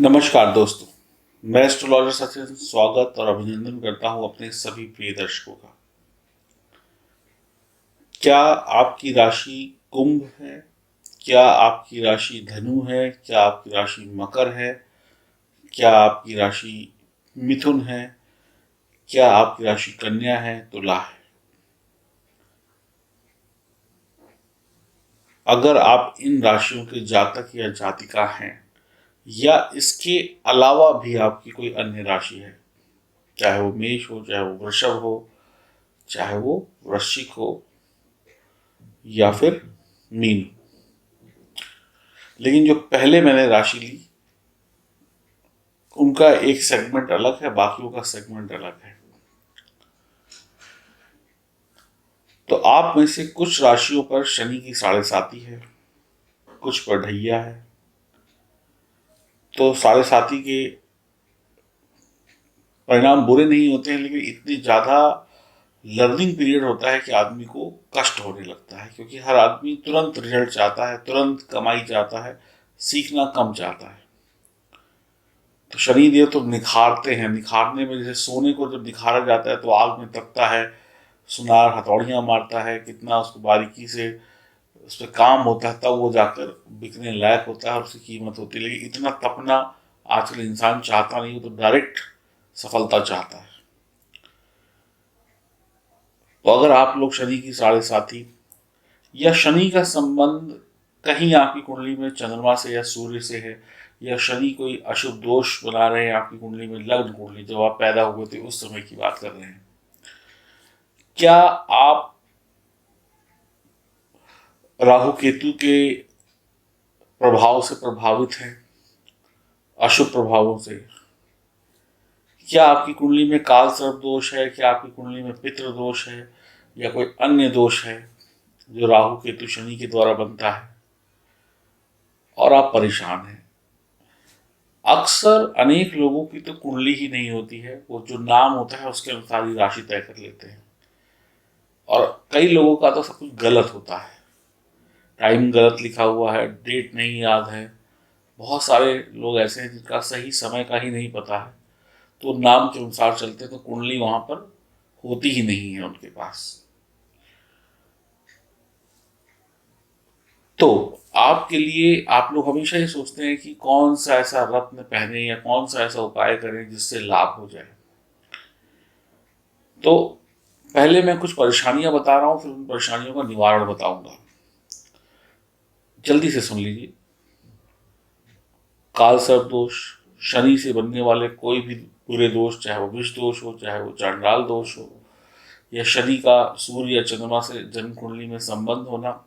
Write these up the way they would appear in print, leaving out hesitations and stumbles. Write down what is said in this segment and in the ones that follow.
नमस्कार दोस्तों, मैं एस्ट्रोलॉजर सचिन स्वागत और अभिनंदन करता हूं अपने सभी प्रिय दर्शकों का। क्या आपकी राशि कुंभ है? क्या आपकी राशि धनु है? क्या आपकी राशि मकर है? क्या आपकी राशि मिथुन है? क्या आपकी राशि कन्या है, तुला है? अगर आप इन राशियों के जातक या जातिका हैं या इसके अलावा भी आपकी कोई अन्य राशि है, चाहे वो मेष हो, चाहे वो वृषभ हो, चाहे वो वृश्चिक हो या फिर मीन, लेकिन जो पहले मैंने राशि ली उनका एक सेगमेंट अलग है, बाकियों का सेगमेंट अलग है। तो आप में से कुछ राशियों पर शनि की साढ़े साती है, कुछ पर ढैया है। तो साढ़े साती के परिणाम बुरे नहीं होते हैं, लेकिन इतनी ज़्यादा लर्निंग पीरियड होता है कि आदमी को कष्ट होने लगता है, क्योंकि हर आदमी तुरंत रिजल्ट चाहता है, तुरंत कमाई चाहता है, सीखना कम चाहता है। तो शनि देव तो निखारते हैं, निखारने में जैसे सोने को जब निखारा जाता है तो आग में तपता है, सुनार हथौड़ियाँ मारता है, कितना उसको बारीकी से उस पर काम होता है, तब वो जाकर बिकने लायक होता है और उसकी कीमत होती है। लेकिन इतना तपना आजकल इंसान चाहता नहीं, वो तो डायरेक्ट सफलता चाहता है। तो अगर आप लोग शनि की साढ़े साथी या शनि का संबंध कहीं आपकी कुंडली में चंद्रमा से या सूर्य से है, या शनि कोई अशुभ दोष बना रहे हैं आपकी कुंडली में, लग्न कुंडली जब आप पैदा हुए थे उस समय की बात कर रहे हैं, क्या आप राहु केतु के प्रभाव से प्रभावित हैं, अशुभ प्रभावों से? क्या आपकी कुंडली में काल सर्प दोष है? क्या आपकी कुंडली में पितृ दोष है या कोई अन्य दोष है जो राहु केतु शनि के द्वारा बनता है और आप परेशान हैं? अक्सर अनेक लोगों की तो कुंडली ही नहीं होती है, वो जो नाम होता है उसके अनुसार ही राशि तय कर लेते हैं। और कई लोगों का तो सब कुछ गलत होता है, टाइम गलत लिखा हुआ है, डेट नहीं याद है। बहुत सारे लोग ऐसे हैं जिनका सही समय का ही नहीं पता है, तो नाम के अनुसार चलते हैं, तो कुंडली वहां पर होती ही नहीं है उनके पास। तो आपके लिए आप लोग हमेशा ये सोचते हैं कि कौन सा ऐसा रत्न पहने या कौन सा ऐसा उपाय करें जिससे लाभ हो जाए। तो पहले मैं कुछ परेशानियां बता रहा हूं, फिर उन परेशानियों का निवारण बताऊंगा। जल्दी से सुन लीजिए। काल सर्प दोष, शनि से बनने वाले कोई भी बुरे दोष, चाहे वो विष दोष हो, चाहे वो चांडाल दोष हो, या शनि का सूर्य या चंद्रमा से जन्म कुंडली में संबंध होना,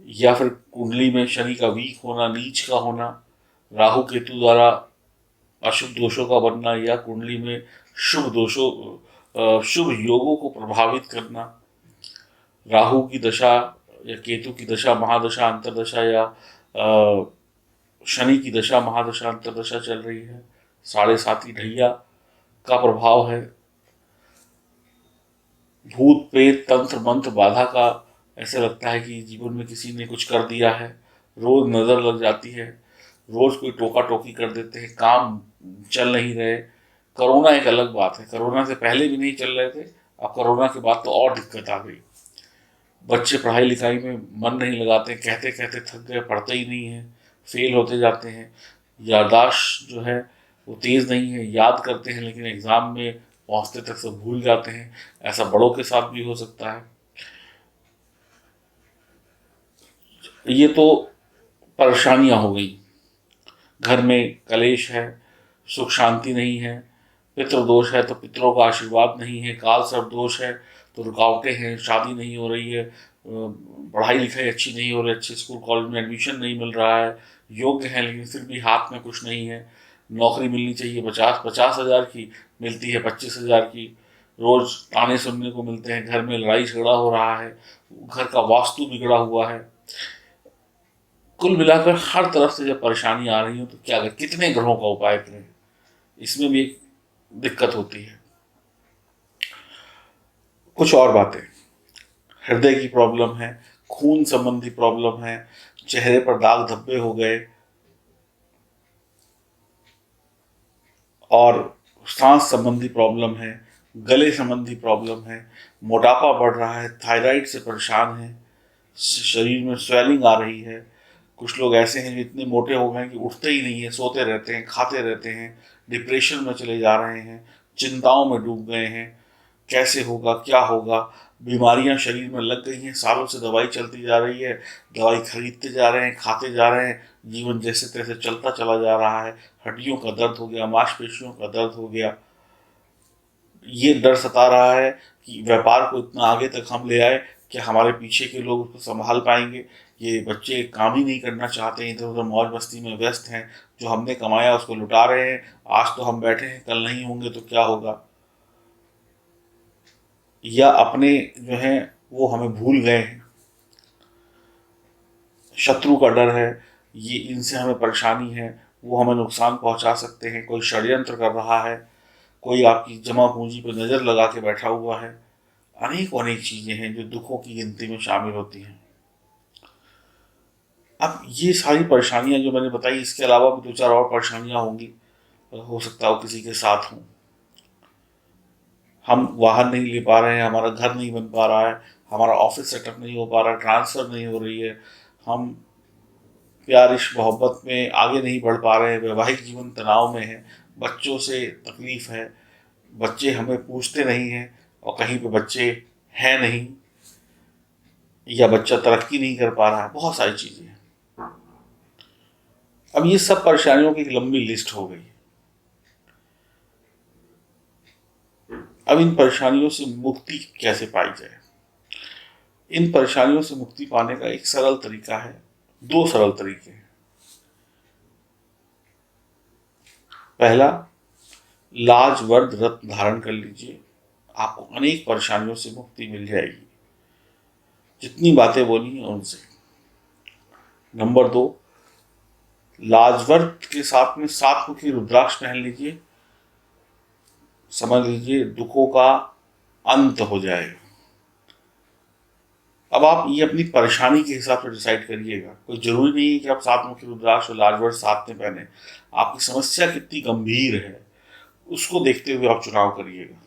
या फिर कुंडली में शनि का वीक होना, नीच का होना, राहु केतु द्वारा अशुभ दोषों का बनना, या कुंडली में शुभ दोषों शुभ योगों को प्रभावित करना, राहु की दशा या केतु की दशा महादशा अंतरदशा, या शनि की दशा महादशा अंतरदशा चल रही है, साढ़े साती ढैया का प्रभाव है, भूत प्रेत तंत्र मंत्र बाधा का, ऐसा लगता है कि जीवन में किसी ने कुछ कर दिया है, रोज नजर लग जाती है, रोज कोई टोका टोकी कर देते हैं, काम चल नहीं रहे। कोरोना एक अलग बात है, कोरोना से पहले भी नहीं चल रहे थे, अब कोरोना के बाद तो और दिक्कत आ गई। बच्चे पढ़ाई लिखाई में मन नहीं लगाते, कहते कहते थक गए, पढ़ते ही नहीं है, फेल होते जाते हैं। याददाश्त जो है वो तेज़ नहीं है, याद करते हैं लेकिन एग्ज़ाम में पहुंचते तक सब भूल जाते हैं। ऐसा बड़ों के साथ भी हो सकता है। ये तो परेशानियां हो गई। घर में कलेश है, सुख शांति नहीं है, पितृ दोष है तो पितरों का आशीर्वाद नहीं है, काल सर्प दोष है तो रुकावटें हैं, शादी नहीं हो रही है, पढ़ाई लिखाई अच्छी नहीं हो रही, अच्छे स्कूल कॉलेज में एडमिशन नहीं मिल रहा है, योग्य है लेकिन फिर भी हाथ में कुछ नहीं है, नौकरी मिलनी चाहिए 50,000 की, मिलती है 25,000 की, रोज ताने सुनने को मिलते हैं, घर में लड़ाई झगड़ा हो रहा है, घर का वास्तु बिगड़ा हुआ है। कुल मिलाकर हर तरफ से जब परेशानी आ रही हो तो क्या करें, कितने ग्रहों का उपाय करें, इसमें भी एक दिक्कत होती है। कुछ और बातें, हृदय की प्रॉब्लम है, खून संबंधी प्रॉब्लम है, चेहरे पर दाग धब्बे हो गए, और सांस संबंधी प्रॉब्लम है, गले संबंधी प्रॉब्लम है, मोटापा बढ़ रहा है, थायराइड से परेशान है, शरीर में स्वेलिंग आ रही है। कुछ लोग ऐसे हैं जो इतने मोटे हो गए हैं कि उठते ही नहीं है, सोते रहते हैं, खाते रहते हैं, डिप्रेशन में चले जा रहे हैं, चिंताओं में डूब गए हैं, कैसे होगा, क्या होगा। बीमारियां शरीर में लग गई हैं, सालों से दवाई चलती जा रही है, दवाई खरीदते जा रहे हैं, खाते जा रहे हैं, जीवन जैसे तैसे चलता चला जा रहा है। हड्डियों का दर्द हो गया, मांसपेशियों का दर्द हो गया। ये डर सता रहा है कि व्यापार को इतना आगे तक हम ले आए कि हमारे पीछे के लोग उसको संभाल पाएंगे। ये बच्चे काम ही नहीं करना चाहते, इधर उधर मौज मस्ती में व्यस्त हैं, जो हमने कमाया उसको लुटा रहे हैं। आज तो हम बैठे हैं, कल नहीं होंगे तो क्या होगा। या अपने जो हैं वो हमें भूल गए हैं। शत्रु का डर है, ये इनसे हमें परेशानी है, वो हमें नुकसान पहुंचा सकते हैं, कोई षड्यंत्र कर रहा है, कोई आपकी जमा पूंजी पर नज़र लगा के बैठा हुआ है। अनेक अनेक चीज़ें हैं जो दुखों की गिनती में शामिल होती हैं। अब ये सारी परेशानियां जो मैंने बताई, इसके अलावा भी दो चार और परेशानियां होंगी, हो सकता है वो किसी के साथ हों। हम वाहन नहीं ले पा रहे हैं, हमारा घर नहीं बन पा रहा है, हमारा ऑफिस सेटअप नहीं हो पा रहा है, ट्रांसफ़र नहीं हो रही है, हम प्यार इश्क मोहब्बत में आगे नहीं बढ़ पा रहे हैं, वैवाहिक जीवन तनाव में है, बच्चों से तकलीफ़ है, बच्चे हमें पूछते नहीं हैं और कहीं पे बच्चे हैं नहीं, या बच्चा तरक्की नहीं कर पा रहा है, बहुत सारी चीज़ें हैं। अब ये सब परेशानियों की एक लंबी लिस्ट हो गई। अब इन परेशानियों से मुक्ति कैसे पाई जाए? इन परेशानियों से मुक्ति पाने का एक सरल तरीका है, दो सरल तरीके हैं। पहला, लाजवर्द रत्न धारण कर लीजिए, आपको अनेक परेशानियों से मुक्ति मिल जाएगी, जितनी बातें बोली हैं उनसे। नंबर दो, लाजवर्द के साथ में 7 मुखी रुद्राक्ष पहन लीजिए, समझ लीजिए दुखों का अंत हो जाएगा। अब आप ये अपनी परेशानी के हिसाब से डिसाइड करिएगा, कोई जरूरी नहीं है कि आप 7 मुखी रुद्राक्ष और लाजवर्द साथ में पहने। आपकी समस्या कितनी गंभीर है उसको देखते हुए आप चुनाव करिएगा।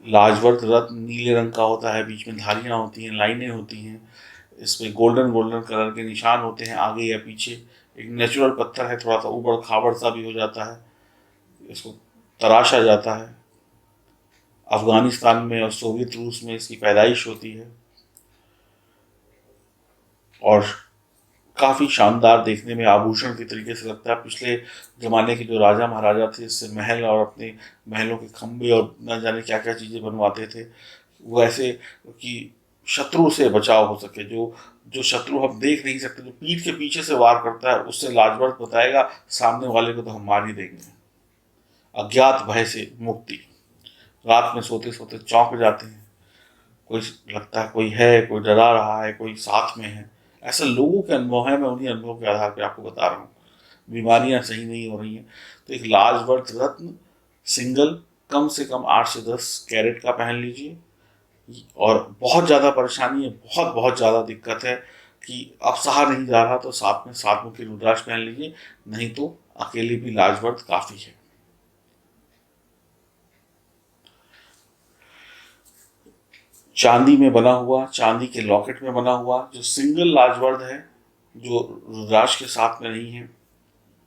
लाजवर्द रत्न नीले रंग का होता है, बीच में धारियां होती हैं, लाइनें होती हैं, इसमें गोल्डन गोल्डन कलर के निशान होते हैं आगे या पीछे। एक नेचुरल पत्थर है, थोड़ा सा उबड़ खाबड़ सा भी हो जाता है, इसको तराशा जाता है। अफगानिस्तान में और सोवियत रूस में इसकी पैदाइश होती है और काफ़ी शानदार देखने में आभूषण के तरीके से लगता है। पिछले ज़माने के जो राजा महाराजा थे, इससे महल और अपने महलों के खंभे और न जाने क्या क्या चीज़ें बनवाते थे, वो ऐसे कि शत्रु से बचाव हो सके। जो जो शत्रु हम देख नहीं सकते, जो पीठ के पीछे से वार करता है, उससे लाजवर्द बताएगा सामने वाले को तो हम मार ही देंगे। अज्ञात भय से मुक्ति, रात में सोते सोते चौंक जाते हैं, कोई लगता है कोई है, कोई डरा रहा है, कोई साथ में है। ऐसे लोगों के अनुभव हैं, मैं उन्हीं अनुभव के आधार पर आपको बता रहा हूँ। बीमारियां सही नहीं हो रही हैं तो एक लाजवर्द रत्न सिंगल कम से कम 8 से 10 कैरेट का पहन लीजिए। और बहुत ज़्यादा परेशानी है, बहुत बहुत ज़्यादा दिक्कत है कि अब सहा नहीं जा रहा, तो साथ में 7 मुखी रुद्राक्ष पहन लीजिए, नहीं तो अकेले भी लाजवर्द काफ़ी है। चांदी में बना हुआ, चांदी के लॉकेट में बना हुआ जो सिंगल लाजवर्द है, जो रुद्राक्ष के साथ में नहीं है,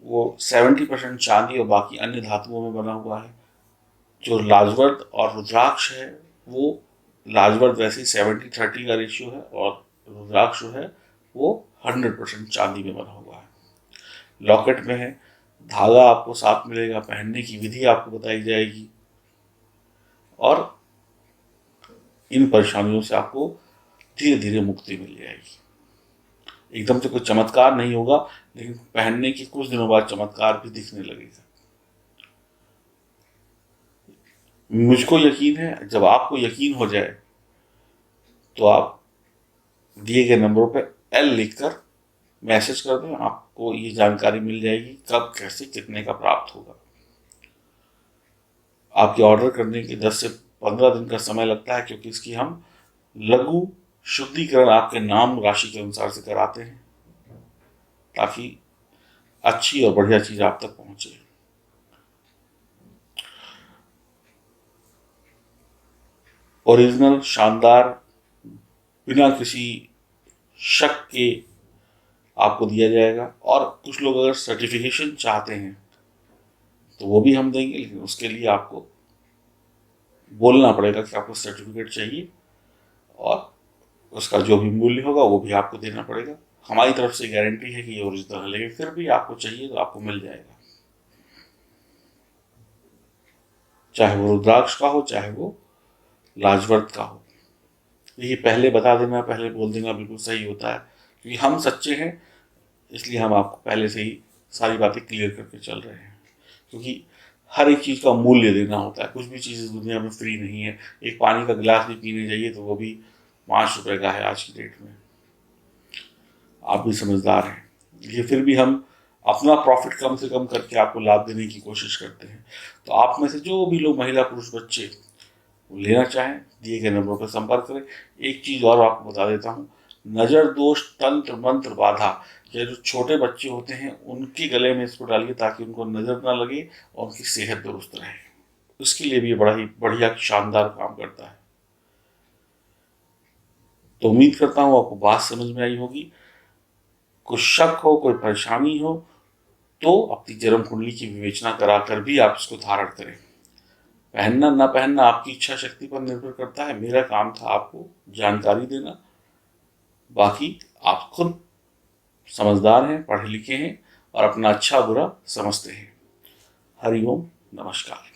वो 70% चांदी और बाकी अन्य धातुओं में बना हुआ है। जो लाजवर्द और रुद्राक्ष है, वो लाजवर्द वैसे ही 70-30 का रेशियो है, और रुद्राक्ष जो है वो 100% चांदी में बना हुआ है, लॉकेट में है। धागा आपको साथ मिलेगा, पहनने की विधि आपको बताई जाएगी, और इन परेशानियों से आपको धीरे धीरे मुक्ति मिल जाएगी। एकदम से कोई चमत्कार नहीं होगा, लेकिन पहनने के कुछ दिनों बाद चमत्कार भी दिखने लगेगा। मुझको यकीन है, जब आपको यकीन हो जाए तो आप दिए गए नंबरों पर एल लिखकर मैसेज कर दें, आपको ये जानकारी मिल जाएगी कब कैसे कितने का प्राप्त होगा। आपके ऑर्डर करने के 10 से 15 दिन का समय लगता है, क्योंकि इसकी हम लघु शुद्धिकरण आपके नाम राशि के अनुसार से कराते हैं, ताकि अच्छी और बढ़िया चीज़ आप तक पहुँचे। ओरिजिनल, शानदार, बिना किसी शक के आपको दिया जाएगा। और कुछ लोग अगर सर्टिफिकेशन चाहते हैं तो वो भी हम देंगे, लेकिन उसके लिए आपको बोलना पड़ेगा कि आपको सर्टिफिकेट चाहिए, और उसका जो भी मूल्य होगा वो भी आपको देना पड़ेगा। हमारी तरफ से गारंटी है कि ये ओरिजिनल है, लेकिन फिर भी आपको चाहिए तो आपको मिल जाएगा, चाहे वो रुद्राक्ष का हो, चाहे वो लाजवर्त का हो। ये पहले बता देना, पहले बोल देना बिल्कुल सही होता है, क्योंकि हम सच्चे हैं, इसलिए हम आपको पहले से ही सारी बातें क्लियर करके चल रहे हैं। क्योंकि हर एक चीज़ का मूल्य देना होता है, कुछ भी चीज़ इस दुनिया में फ्री नहीं है। एक पानी का गिलास भी पीने जाइए तो वो भी 5 रुपए का है आज की डेट में। आप भी समझदार हैं, ये फिर भी हम अपना प्रॉफिट कम से कम करके आपको लाभ देने की कोशिश करते हैं। तो आप में से जो भी लोग, महिला पुरुष बच्चे, वो लेना चाहें, दिए गए नंबरों पर संपर्क करें। एक चीज़ और आपको बता देता हूँ, नज़र दोष, तंत्र मंत्र बाधा, या जो छोटे बच्चे होते हैं उनके गले में इसको डालिए ताकि उनको नज़र ना लगे और उनकी सेहत दुरुस्त रहे। उसके लिए भी ये बड़ा ही बढ़िया शानदार काम करता है। तो उम्मीद करता हूँ आपको बात समझ में आई होगी। कुछ शक हो, कोई परेशानी हो, तो अपनी जन्म कुंडली की विवेचना कराकर भी आप इसको धारण करें। पहनना ना पहनना आपकी इच्छा शक्ति पर निर्भर करता है। मेरा काम था आपको जानकारी देना। बाकी आप खुद समझदार हैं, पढ़े लिखे हैं और अपना अच्छा बुरा समझते हैं। हरिओम, नमस्कार।